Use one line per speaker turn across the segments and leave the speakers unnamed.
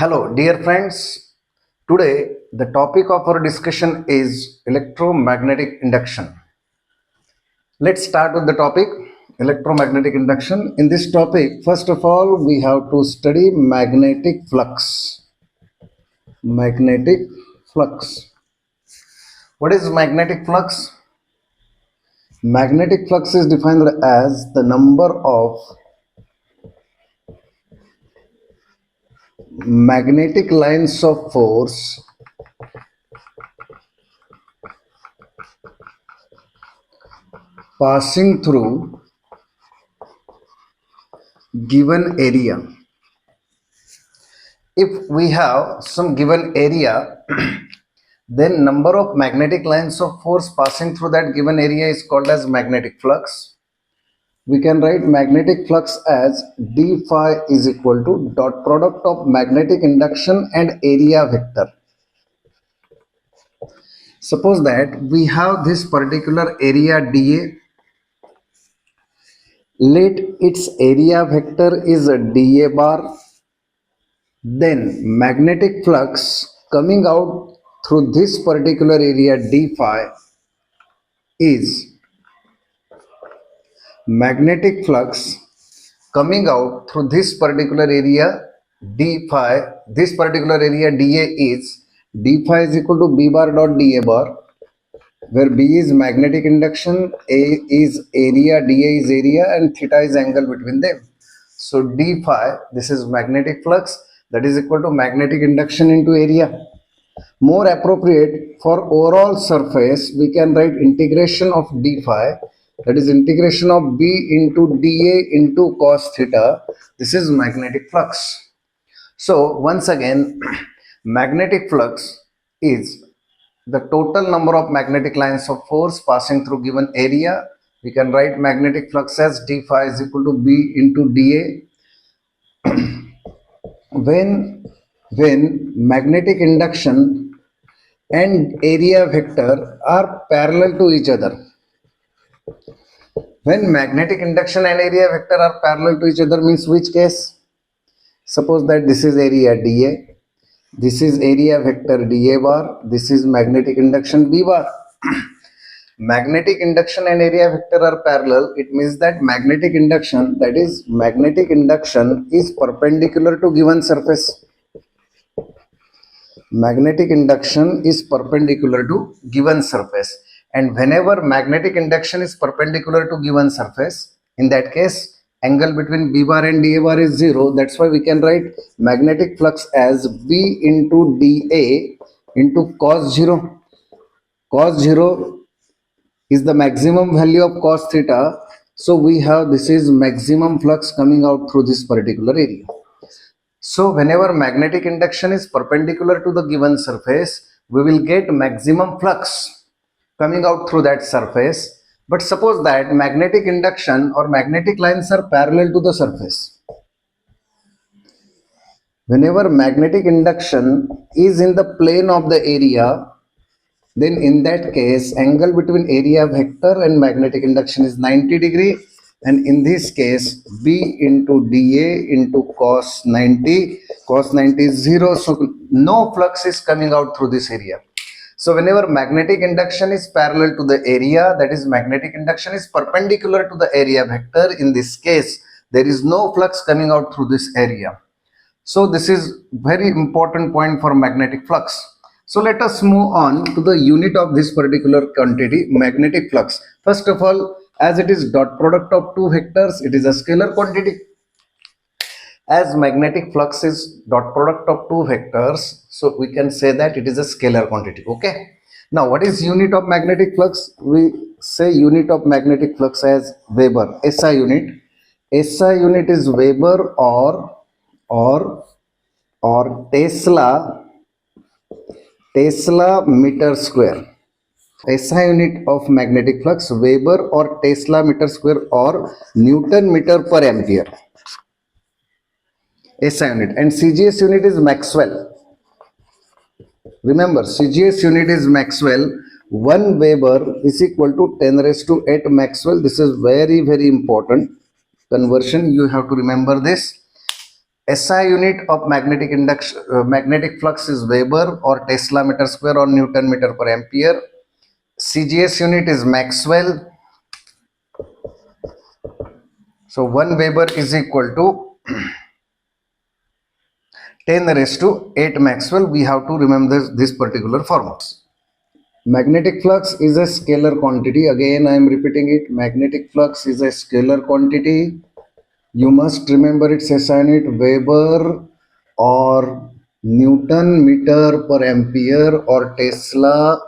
Hello, dear friends. Today, the topic of our discussion is electromagnetic induction. Let's start with the topic electromagnetic induction. In this topic, first of all, we have to study magnetic flux. Magnetic flux. What is magnetic flux? Magnetic flux is defined as the number of magnetic lines of force passing through given area. If we have some given area, then number of magnetic lines of force passing through that given area is called as magnetic flux. We can write magnetic flux as d phi is equal to dot product of magnetic induction and area vector. Suppose that we have this particular area dA. Let its area vector is a dA bar. Then magnetic flux coming out through this particular area d phi is magnetic flux coming out through this particular area d phi. This particular area dA is d phi is equal to b bar dot dA bar, where b is magnetic induction, a is area, dA is area, and theta is angle between them. So d phi, this is magnetic flux, that is equal to magnetic induction into area. More appropriate for overall surface, we can write integration of d phi, that is integration of b into dA into cos theta. This is magnetic flux. So once again, magnetic flux is the total number of magnetic lines of force passing through given area. We can write magnetic flux as d phi is equal to b into dA. when magnetic induction and area vector are parallel to each other. When magnetic induction and area vector are parallel to each other means which case? Suppose that this is area dA, this is area vector dA bar, this is magnetic induction b bar. Magnetic induction and area vector are parallel. It means that magnetic induction, that is magnetic induction, is perpendicular to given surface. Magnetic induction is perpendicular to given surface, and whenever magnetic induction is perpendicular to given surface, in that case angle between b bar and dA bar is 0. That's why we can write magnetic flux as b into dA into cos 0. Cos 0 is the maximum value of cos theta. So we have, this is maximum flux coming out through this particular area. So whenever magnetic induction is perpendicular to the given surface, we will get maximum flux coming out through that surface. But suppose that magnetic induction or magnetic lines are parallel to the surface. Whenever magnetic induction is in the plane of the area, then in that case angle between area vector and magnetic induction is 90 degree, and in this case b into dA into cos 90 is 0, so no flux is coming out through this area. So whenever magnetic induction is parallel to the area, that is magnetic induction is perpendicular to the area vector, in this case there is no flux coming out through this area. So this is very important point for magnetic flux. So let us move on to the unit of this particular quantity, magnetic flux. First of all, as it is dot product of two vectors, it is a scalar quantity. As magnetic flux is dot product of two vectors, so we can say that it is a scalar quantity. Okay. Now what is unit of magnetic flux? We say unit of magnetic flux as Weber, SI unit. SI unit is Weber or Tesla meter square. SI unit of magnetic flux, Weber or Tesla meter square or Newton meter per ampere. SI unit. And CGS unit is Maxwell. Remember, CGS unit is Maxwell. 1 Weber is equal to 10 raised to 8 Maxwell. This is very, very important conversion. You have to remember this. SI unit of magnetic induction, magnetic flux is Weber or Tesla meter square or Newton meter per ampere. CGS unit is Maxwell. So 1 Weber is equal to 10 raised to 8 Maxwell. We have to remember this particular formula. Magnetic flux is a scalar quantity. Again, I am repeating it. Magnetic flux is a scalar quantity. You must remember its SI unit Weber or Newton meter per ampere or Tesla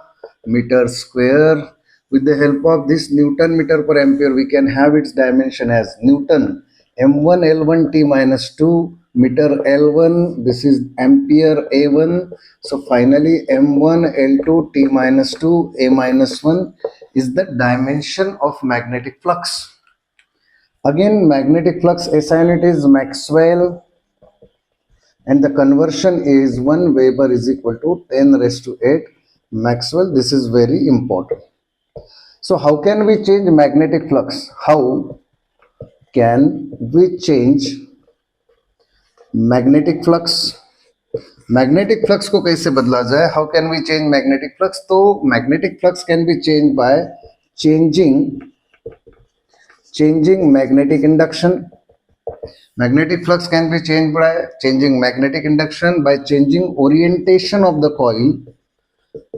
meter square. With the help of this Newton meter per ampere, we can have its dimension as Newton M1 L1 T minus 2 meter L1. This is ampere A1. So finally M1 L2 T minus 2 A minus 1 is the dimension of magnetic flux. Again, magnetic flux SI unit is Maxwell and the conversion is 1 Weber is equal to 10 raised to 8 Maxwell. This is very important. So how can we change magnetic flux? How can we change magnetic flux? Magnetic flux को कैसे बदला जाए? How can we change magnetic flux? तो magnetic flux can be changed by changing magnetic induction. Magnetic flux can be changed by changing magnetic induction, by changing orientation of the coil.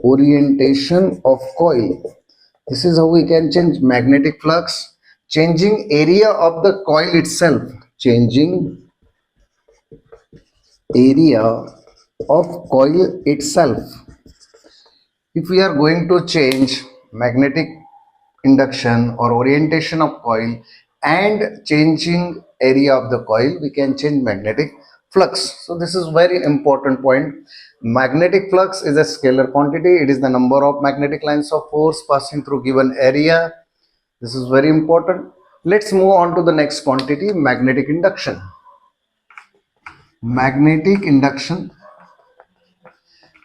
Orientation of coil. This is how we can change magnetic flux. Changing area of the coil itself. Changing area of coil itself. If we are going to change magnetic induction or orientation of coil and changing area of the coil, we can change magnetic flux. So this is very important point. Magnetic flux is a scalar quantity. It is the number of magnetic lines of force passing through given area. This is very important. Let's move on to the next quantity, magnetic induction. Magnetic induction.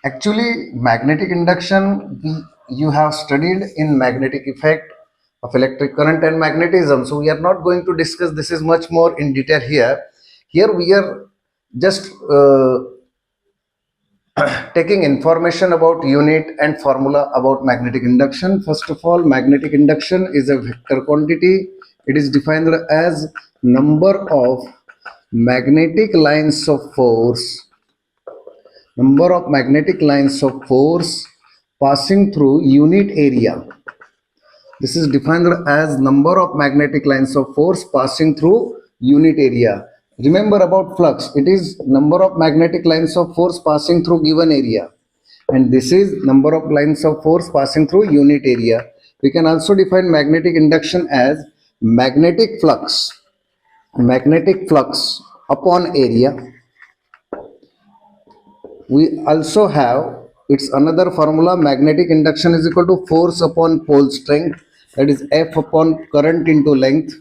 Actually, magnetic induction you have studied in magnetic effect of electric current and magnetism. So we are not going to discuss this is much more in detail here. Here we are just taking information about unit and formula about magnetic induction. First of all, magnetic induction is a vector quantity. It is defined as number of magnetic lines of force. Number of magnetic lines of force passing through unit area. This is defined as number of magnetic lines of force passing through unit area. Remember about flux, it is number of magnetic lines of force passing through given area, and this is number of lines of force passing through unit area. We can also define magnetic induction as magnetic flux upon area. We also have its another formula, magnetic induction is equal to force upon pole strength, that is F upon current into length.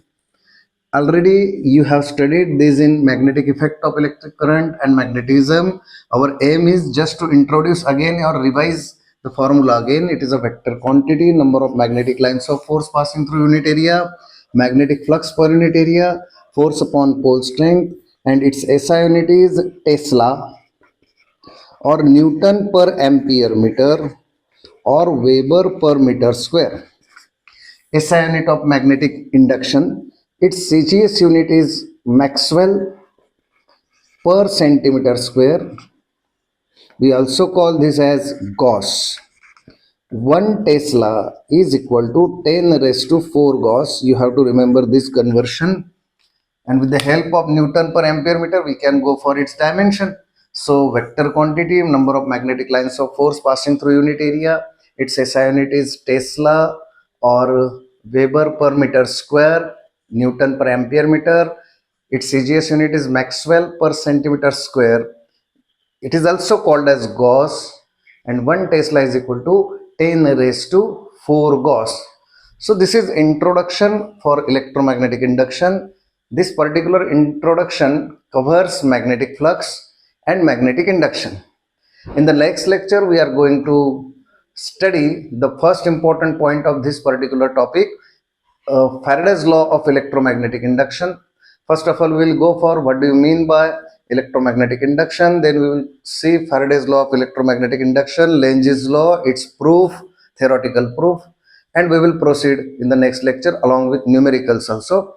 Already you have studied this in magnetic effect of electric current and magnetism. Our aim is just to introduce again or revise the formula again. It is a vector quantity, number of magnetic lines of force passing through unit area, magnetic flux per unit area, force upon pole strength, and its SI unit is Tesla or Newton per ampere meter or Weber per meter square. SI unit of magnetic induction, its CGS unit is Maxwell per centimeter square. We also call this as Gauss. 1 Tesla is equal to 10 raised to 4 Gauss. You have to remember this conversion. And with the help of Newton per ampere meter, we can go for its dimension. So vector quantity, number of magnetic lines of force passing through unit area. Its SI unit is Tesla or Weber per meter square, Newton per ampere meter. Its CGS unit is Maxwell per centimeter square. It is also called as Gauss, and 1 Tesla is equal to 10 raised to 4 Gauss. So this is introduction for electromagnetic induction. This particular introduction covers magnetic flux and magnetic induction. In the next lecture, we are going to study the first important point of this particular topic, Faraday's law of electromagnetic induction. First of all, we will go for what do you mean by electromagnetic induction. Then we will see Faraday's law of electromagnetic induction, Lenge's law, its proof, theoretical proof, and we will proceed in the next lecture along with numericals also.